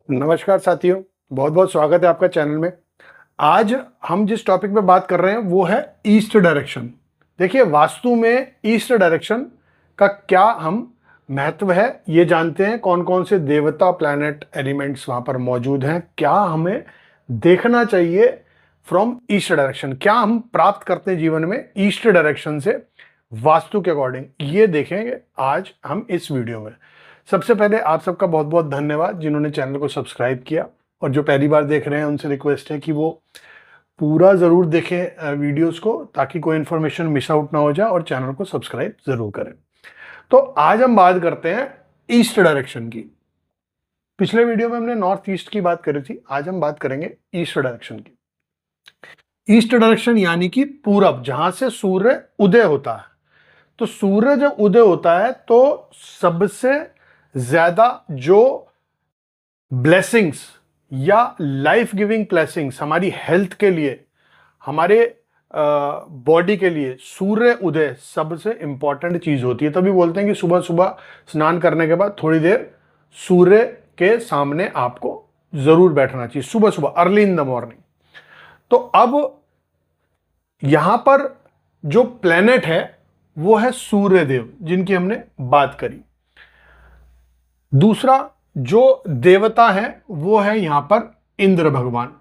नमस्कार साथियों, बहुत बहुत स्वागत है आपका चैनल में। आज हम जिस टॉपिक पे बात कर रहे हैं वो है ईस्ट डायरेक्शन। देखिए, वास्तु में ईस्ट डायरेक्शन का क्या हम महत्व है ये जानते हैं। कौन कौन से देवता, प्लैनेट, एलिमेंट्स वहां पर मौजूद हैं, क्या हमें देखना चाहिए फ्रॉम ईस्ट डायरेक्शन, क्या हम प्राप्त करते हैं जीवन में ईस्ट डायरेक्शन से वास्तु के अकॉर्डिंग, ये देखेंगे आज हम इस वीडियो में। सबसे पहले आप सबका बहुत बहुत धन्यवाद जिन्होंने चैनल को सब्सक्राइब किया, और जो पहली बार देख रहे हैं उनसे रिक्वेस्ट है कि वो पूरा ज़रूर देखें वीडियोस को, ताकि कोई इन्फॉर्मेशन मिस आउट ना हो जाए, और चैनल को सब्सक्राइब ज़रूर करें। तो आज हम बात करते हैं ईस्ट डायरेक्शन की। पिछले वीडियो में हमने नॉर्थ ईस्ट की बात करी थी, आज हम बात करेंगे ईस्ट डायरेक्शन की। ईस्ट डायरेक्शन यानी कि पूरब, जहां से सूर्य उदय होता है। तो सूर्य जब उदय होता है तो सबसे ज्यादा जो ब्लेसिंग्स या लाइफ गिविंग ब्लेसिंग्स हमारी हेल्थ के लिए, हमारे बॉडी के लिए, सूर्य उदय सबसे इंपॉर्टेंट चीज होती है। तभी बोलते हैं कि सुबह सुबह स्नान करने के बाद थोड़ी देर सूर्य के सामने आपको जरूर बैठना चाहिए, सुबह सुबह, अर्ली इन द मॉर्निंग। तो अब यहां पर जो प्लेनेट है वो है सूर्य देव, जिनकी हमने बात करी। दूसरा जो देवता है वो है यहां पर इंद्र भगवान,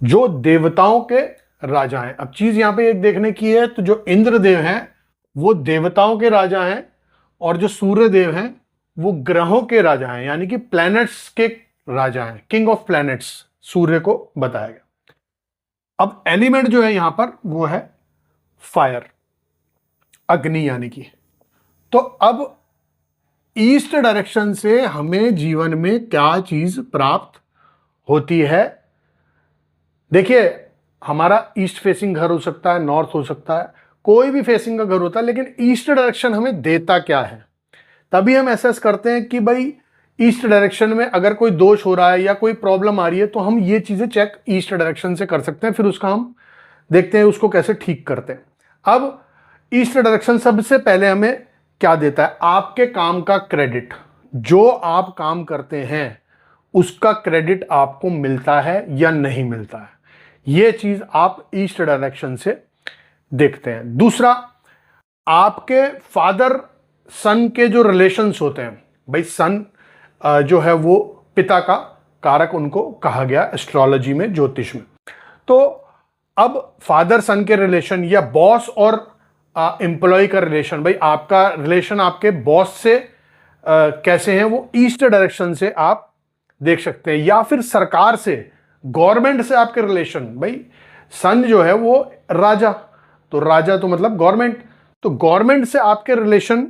जो देवताओं के राजा हैं। अब चीज यहां पे एक देखने की है, तो जो इंद्र देव हैं वो देवताओं के राजा हैं, और जो सूर्य देव हैं वो ग्रहों के राजा हैं, यानी कि प्लैनेट्स के राजा हैं। किंग ऑफ प्लैनेट्स सूर्य को बताया गया। अब एलिमेंट जो है यहां पर वो है फायर, अग्नि यानी कि। तो अब ईस्ट डायरेक्शन से हमें जीवन में क्या चीज प्राप्त होती है। देखिए, हमारा ईस्ट फेसिंग घर हो सकता है, नॉर्थ हो सकता है, कोई भी फेसिंग का घर होता है, लेकिन ईस्ट डायरेक्शन हमें देता क्या है, तभी हम एसेस करते हैं कि भाई ईस्ट डायरेक्शन में अगर कोई दोष हो रहा है या कोई प्रॉब्लम आ रही है, तो हम ये चीजें चेक ईस्ट डायरेक्शन से कर सकते हैं, फिर उसका हम देखते हैं उसको कैसे ठीक करते हैं। अब ईस्ट डायरेक्शन सबसे पहले हमें क्या देता है? आपके काम का क्रेडिट, जो आप काम करते हैं उसका क्रेडिट आपको मिलता है या नहीं मिलता है, यह चीज आप ईस्ट डायरेक्शन से देखते हैं। दूसरा, आपके फादर सन के जो रिलेशंस होते हैं, भाई सन जो है वो पिता का कारक उनको कहा गया एस्ट्रोलॉजी में, ज्योतिष में। तो अब फादर सन के रिलेशन या बॉस और एम्प्लॉय का रिलेशन, भाई आपका रिलेशन आपके बॉस से कैसे हैं, वो ईस्ट डायरेक्शन से आप देख सकते हैं। या फिर सरकार से, गवर्नमेंट से आपके रिलेशन, भाई सन जो है वो राजा, तो राजा तो मतलब गवर्नमेंट, तो गवर्नमेंट से आपके रिलेशन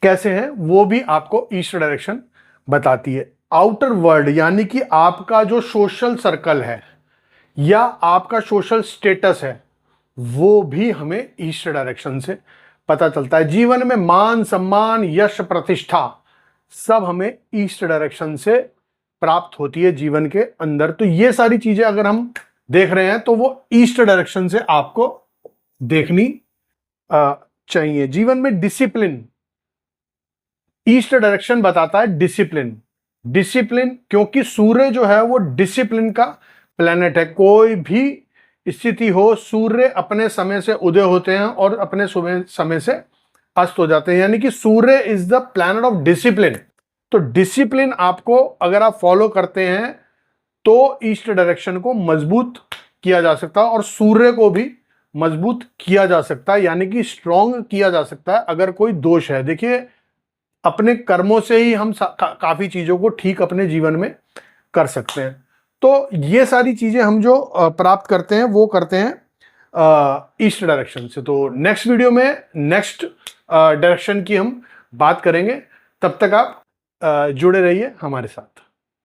कैसे हैं वो भी आपको ईस्ट डायरेक्शन बताती है। आउटर वर्ल्ड यानी कि आपका जो सोशल सर्कल है या आपका सोशल स्टेटस है, वो भी हमें ईस्ट डायरेक्शन से पता चलता है। जीवन में मान सम्मान, यश, प्रतिष्ठा सब हमें ईस्ट डायरेक्शन से प्राप्त होती है जीवन के अंदर। तो ये सारी चीजें अगर हम देख रहे हैं तो वो ईस्ट डायरेक्शन से आपको देखनी चाहिए। जीवन में डिसिप्लिन, ईस्ट डायरेक्शन बताता है डिसिप्लिन। डिसिप्लिन क्योंकि सूर्य जो है वो डिसिप्लिन का प्लेनेट है। कोई भी स्थिति हो, सूर्य अपने समय से उदय होते हैं और अपने समय से अस्त हो जाते हैं, यानी कि Surya is the planet of discipline. तो डिसिप्लिन आपको अगर आप फॉलो करते हैं तो ईस्ट डायरेक्शन को मजबूत किया जा सकता है, और सूर्य को भी मजबूत किया जा सकता है, यानी कि स्ट्रॉन्ग किया जा सकता है अगर कोई दोष है। देखिए, अपने कर्मों से ही हम काफी चीजों को ठीक अपने जीवन में कर सकते हैं। तो ये सारी चीजें हम जो प्राप्त करते हैं वो करते हैं ईस्ट डायरेक्शन से। तो नेक्स्ट वीडियो में नेक्स्ट डायरेक्शन की हम बात करेंगे। तब तक आप जुड़े रहिए हमारे साथ।